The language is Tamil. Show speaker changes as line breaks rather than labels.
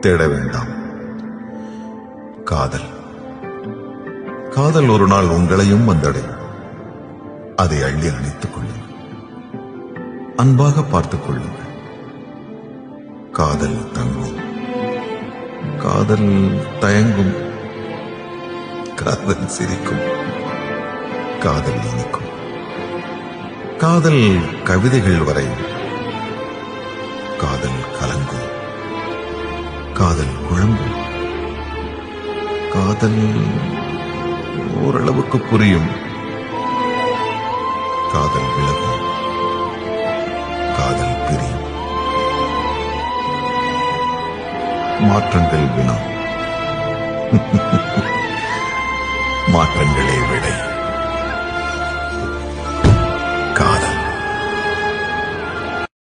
தேட வேண்டாம். காதல் காதல் ஒரு நாள் உங்களையும் வந்தடையும். அதை அள்ளி அணைத்துக் கொள்ளுங்கள். அன்பாக பார்த்துக் கொள்ளுங்கள். காதல் தங்கும். காதல் தயங்கும். காதல் சிரிக்கும். காதல் இனிக்கும். காதல் கவிதைகள் வரையும். காதல் கலங்கும். காதல் குழம்பும். காதல் ஓரளவுக்கு புரியும். காதல் விலகும். காதல் பிரியும். மாற்றங்கள் வினா. மாற்றங்களே விடை.